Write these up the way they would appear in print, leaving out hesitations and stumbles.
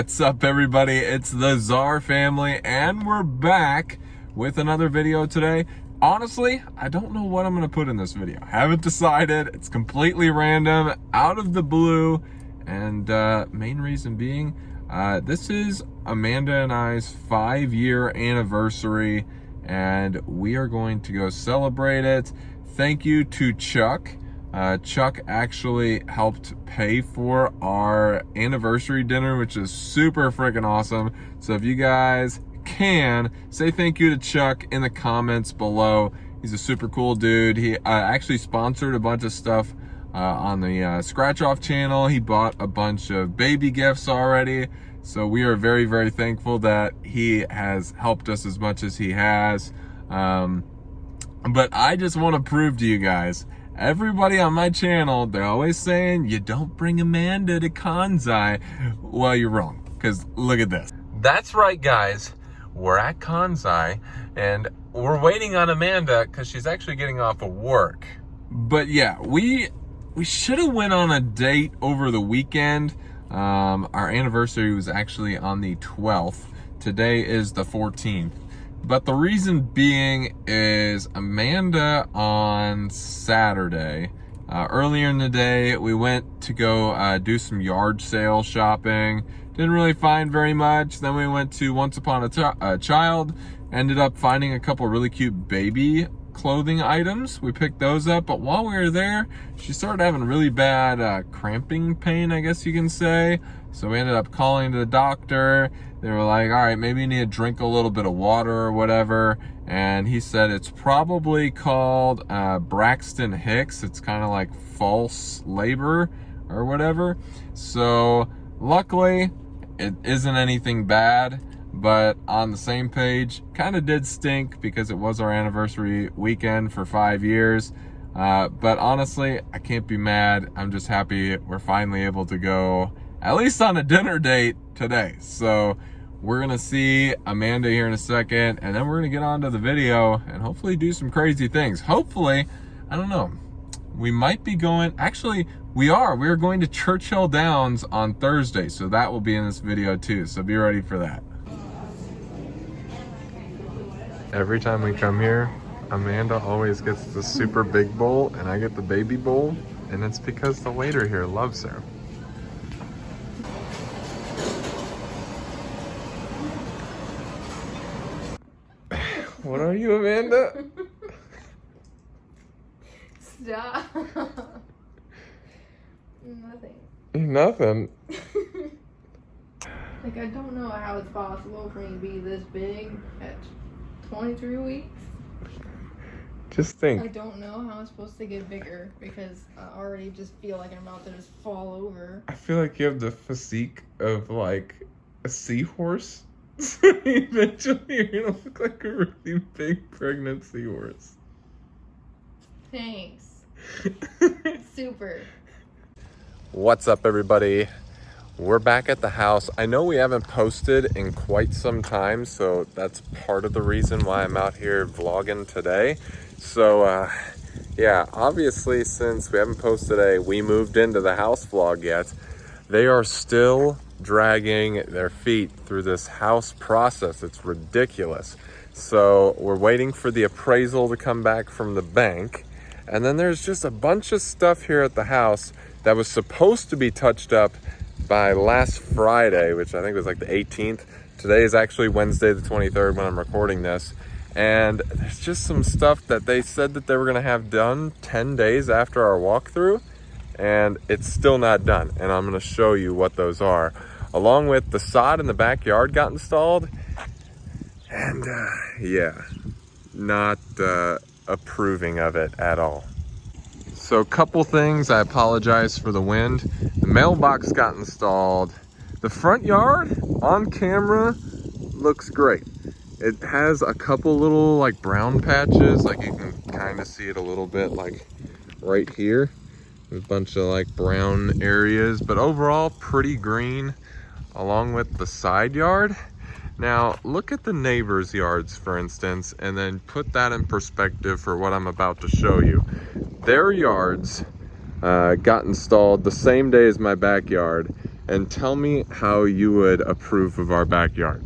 What's up, everybody? It's the Czar family, and we're back with another video today. Honestly, I don't know what I'm going to put in this video. Haven't decided. It's completely random, out of the blue, and main reason being, this is Amanda and I's 5-year anniversary, and we are going to go celebrate it. Thank you to Chuck. Chuck actually helped pay for our anniversary dinner, which is super freaking awesome. So if you guys can, say thank you to Chuck in the comments below. He's a super cool dude. He actually sponsored a bunch of stuff on the Scratch Off channel. He bought a bunch of baby gifts already. So we are very, very thankful that he has helped us as much as he has. But I just want to prove to you guys, everybody on my channel, they're always saying, you don't bring Amanda to Kanzai. Well, you're wrong, because look at this. That's right, guys. We're at Kanzai, and we're waiting on Amanda because she's actually getting off of work. But yeah, we should have went on a date over the weekend. Our anniversary was actually on the 12th. Today is the 14th. But the reason being is Amanda on Saturday, earlier in the day, we went to go do some yard sale shopping. Didn't really find very much. Then we went to Once Upon a Child, ended up finding a couple really cute baby clothing items. We picked those up, but while we were there, she started having really bad cramping pain, I guess you can say. So we ended up calling the doctor. They were like, all right, maybe you need to drink a little bit of water or whatever. And he said it's probably called Braxton Hicks. It's kind of like false labor or whatever. So luckily, it isn't anything bad. But on the same page, kind of did stink because it was our anniversary weekend for 5 years. But honestly, I can't be mad. I'm just happy we're finally able to go at least on a dinner date today. So we're gonna see Amanda here in a second, and then we're gonna get on to the video and hopefully do some crazy things. Hopefully, I don't know, we might be going, actually we're going to Churchill Downs on Thursday, so that will be in this video too, so be ready for that. Every time we come here, Amanda always gets the super big bowl and I get the baby bowl, and it's because the waiter here loves her. What are you, Amanda? Stop. Nothing. Nothing. Like, I don't know how it's possible for me to be this big at 23 weeks. Just think. I don't know how I'm supposed to get bigger because I already just feel like I'm about to just fall over. I feel like you have the physique of like a seahorse. So eventually you're gonna look like a really big pregnant seahorse. Thanks. Super. What's up, everybody? We're back at the house. I know we haven't posted in quite some time, so that's part of the reason why I'm out here vlogging today. So yeah, obviously since we haven't posted a we moved into the house vlog yet, they are still dragging their feet through this house process. It's ridiculous. So we're waiting for the appraisal to come back from the bank, and then there's just a bunch of stuff here at the house that was supposed to be touched up by last Friday, which I think was like the 18th. Today is actually Wednesday the 23rd when I'm recording this, and there's just some stuff that they said that they were gonna have done 10 days after our walkthrough, and it's still not done, and I'm gonna show you what those are. Along with the sod in the backyard got installed, and yeah, not approving of it at all. So a couple things, I apologize for the wind. The mailbox got installed. The front yard on camera looks great. It has a couple little like brown patches, like you can kind of see it a little bit like right here. A bunch of like brown areas, but overall pretty green, along with the side yard. Now look at the neighbors' yards, for instance, and then put that in perspective for what I'm about to show you. Their yards got installed the same day as my backyard, and tell me how you would approve of our backyard.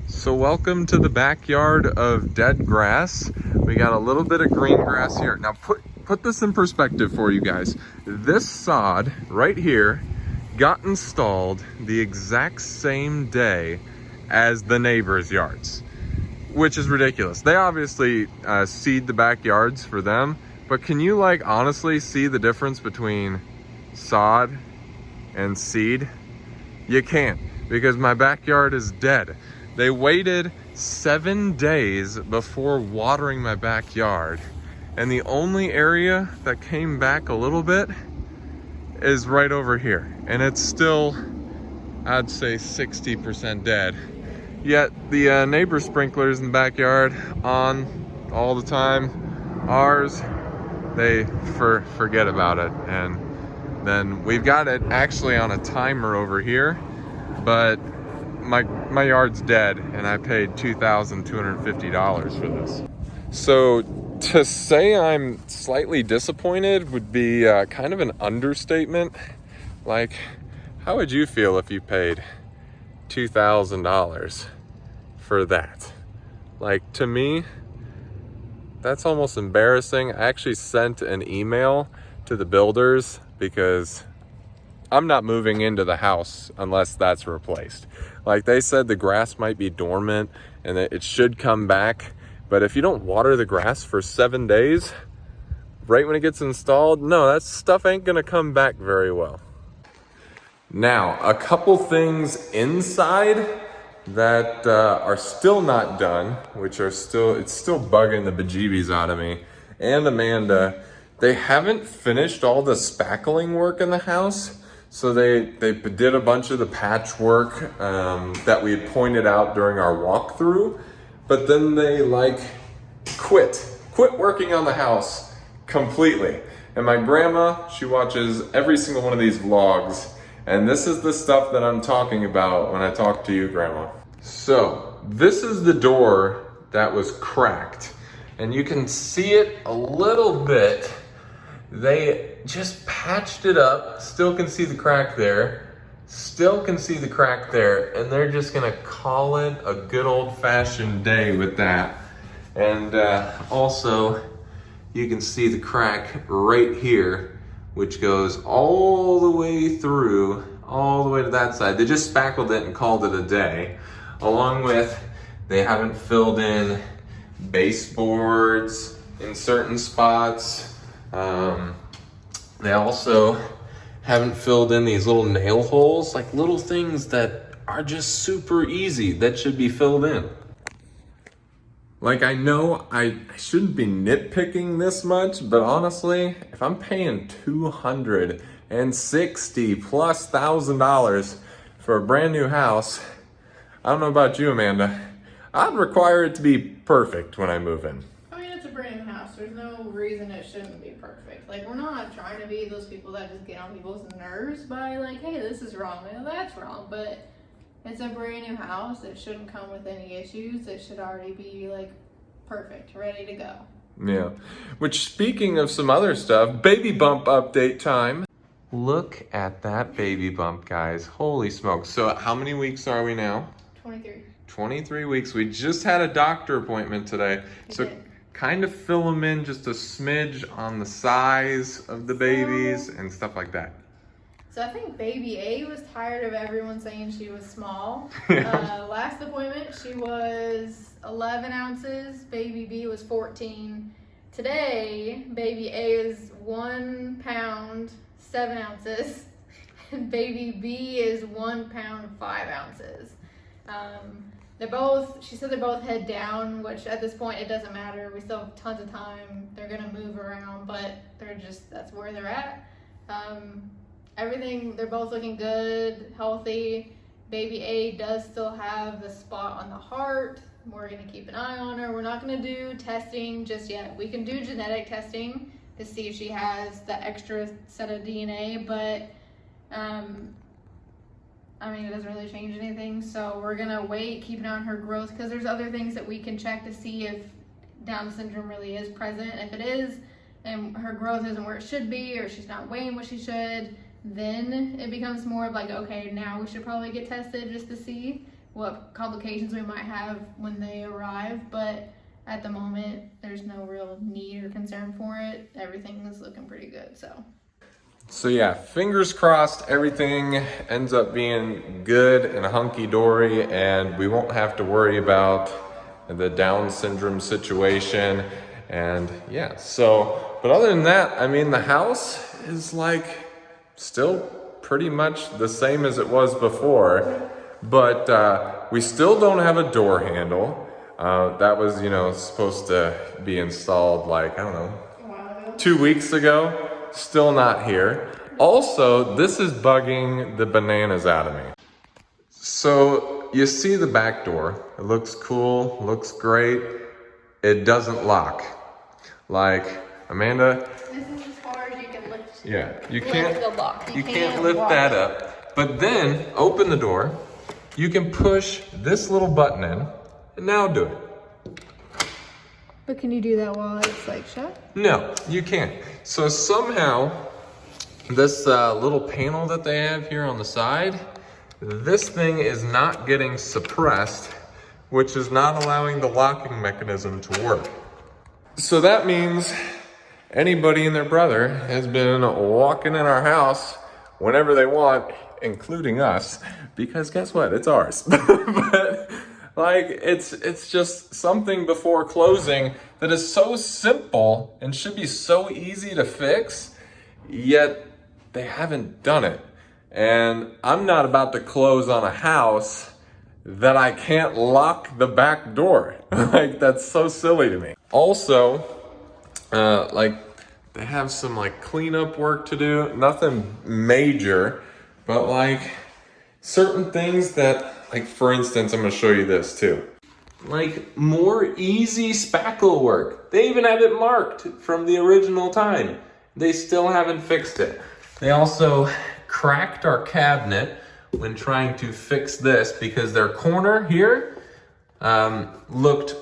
So welcome to the backyard of dead grass. We got a little bit of green grass here. Now put this in perspective for you guys. This sod right here got installed the exact same day as the neighbors' yards, which is ridiculous. They obviously seed the backyards for them, but can you like honestly see the difference between sod and seed? You can't, because my backyard is dead. They waited 7 days before watering my backyard, and the only area that came back a little bit is right over here, and it's still, I'd say 60% dead. Yet the neighbor sprinklers in the backyard on all the time. Ours, they forget about it, and then we've got it actually on a timer over here, but my yard's dead, and I paid $2,250 for this. So to say I'm slightly disappointed would be kind of an understatement. Like, how would you feel if you paid $2,000 for that? Like, to me, that's almost embarrassing. I actually sent an email to the builders because I'm not moving into the house unless that's replaced. Like, they said the grass might be dormant and that it should come back, but if you don't water the grass for 7 days, right when it gets installed, no, that stuff ain't gonna come back very well. Now, a couple things inside that are still not done, which are it's still bugging the bejeebies out of me and Amanda. They haven't finished all the spackling work in the house. So they did a bunch of the patchwork that we had pointed out during our walkthrough, but then they like quit working on the house completely. And my grandma, she watches every single one of these vlogs, and this is the stuff that I'm talking about when I talk to you, Grandma. So this is the door that was cracked, and you can see it a little bit. They just patched it up, still can see the crack there, still can see the crack there, and they're just gonna call it a good old-fashioned day with that. And also, you can see the crack right here, which goes all the way through, all the way to that side. They just spackled it and called it a day. Along with, they haven't filled in baseboards in certain spots. They also haven't filled in these little nail holes, like little things that are just super easy that should be filled in. Like, I know I shouldn't be nitpicking this much, but honestly, if I'm paying $260,000+ for a brand new house, I don't know about you, Amanda, I'd require it to be perfect when I move in. I mean, it's a brand new house. There's no reason it shouldn't be perfect. Like, we're not trying to be those people that just get on people's nerves by like, hey, this is wrong, and that's wrong. But it's a brand new house. It shouldn't come with any issues. It should already be like perfect, ready to go. Yeah. Which, speaking of some other stuff, baby bump update time. Look at that baby bump, guys. Holy smokes. So how many weeks are we now? 23. 23 weeks. We just had a doctor appointment today. So kind of fill them in just a smidge on the size of the babies and stuff like that. So I think baby A was tired of everyone saying she was small. Last appointment, she was 11 ounces. Baby B was 14. Today, baby A is 1 pound, 7 ounces. And baby B is 1 pound, 5 ounces. She said they're both head down, which at this point it doesn't matter. We still have tons of time. They're gonna move around, but that's where they're at. Everything, they're both looking good, healthy. Baby A does still have the spot on the heart. We're gonna keep an eye on her. We're not gonna do testing just yet. We can do genetic testing to see if she has the extra set of DNA, but I mean, it doesn't really change anything. So we're gonna wait, keep an eye on her growth, because there's other things that we can check to see if Down syndrome really is present. If it is, and her growth isn't where it should be, or she's not weighing what she should, then it becomes more of like, okay, now we should probably get tested just to see what complications we might have when they arrive. But at the moment, there's no real need or concern for it. Everything is looking pretty good, So yeah, fingers crossed everything ends up being good and hunky-dory and we won't have to worry about the Down syndrome situation. And yeah, so, but other than that, I mean, the house is like still pretty much the same as it was before, but we still don't have a door handle. That was, supposed to be installed like, I don't know, 2 weeks ago. Still not here. Also, this is bugging the bananas out of me. So you see the back door. It looks cool, looks great. It doesn't lock. Like, Amanda. This is as far as you can lift. Yeah, you lift can't. The lock. You can't lift that up. But then open the door. You can push this little button in, and now do it. But can you do that while it's like shut? No, you can't. So somehow, this little panel that they have here on the side, this thing is not getting suppressed, which is not allowing the locking mechanism to work. So that means anybody and their brother has been walking in our house whenever they want, including us, because guess what? It's ours. But like, it's just something before closing that is so simple and should be so easy to fix, yet they haven't done it. And I'm not about to close on a house that I can't lock the back door. Like, that's so silly to me. Also, like, they have some like cleanup work to do, nothing major, but like certain things that, like, for instance, I'm gonna show you this too. Like, more easy spackle work. They even have it marked from the original time. They still haven't fixed it. They also cracked our cabinet when trying to fix this because their corner here looked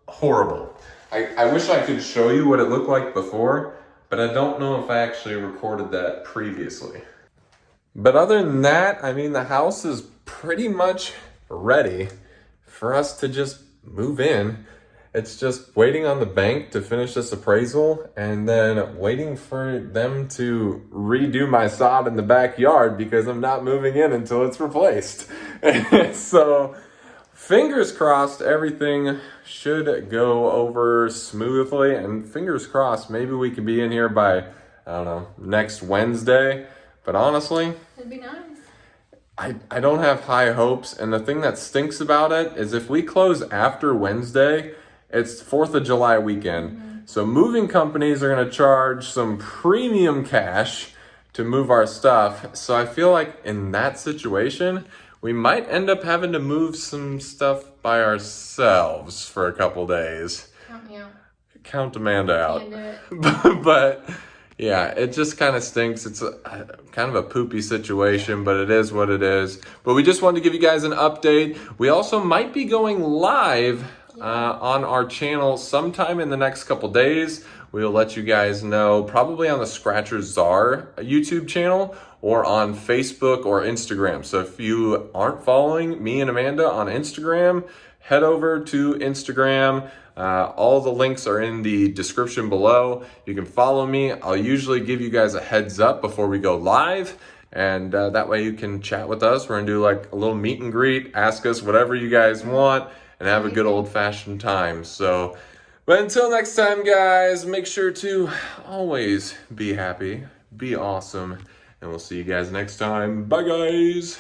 horrible. I wish I could show you what it looked like before, but I don't know if I actually recorded that previously. But other than that, I mean, the house is pretty much ready for us to just move in. It's just waiting on the bank to finish this appraisal and then waiting for them to redo my sod in the backyard because I'm not moving in until it's replaced. So fingers crossed everything should go over smoothly, and fingers crossed maybe we could be in here by, I don't know, next Wednesday. But honestly, it'd be nice. I don't have high hopes, and the thing that stinks about it is if we close after Wednesday, it's 4th of July weekend. Mm-hmm. So moving companies are gonna charge some premium cash to move our stuff. So I feel like in that situation, we might end up having to move some stuff by ourselves for a couple days. Count me out. Count Amanda out. Can't do it. But yeah, it just kind of stinks. It's kind of a poopy situation, but it is what it is. But we just wanted to give you guys an update. We also might be going live on our channel sometime in the next couple days. We'll let you guys know, probably on the Scratcher Czar YouTube channel or on Facebook or Instagram. So if you aren't following me and Amanda on Instagram, head over to Instagram. All the links are in the description below. You can follow me. I'll usually give you guys a heads up before we go live. And that way you can chat with us. We're gonna do like a little meet and greet, ask us whatever you guys want, and have a good old-fashioned time. So, but until next time, guys, make sure to always be happy, be awesome, and we'll see you guys next time. Bye, guys.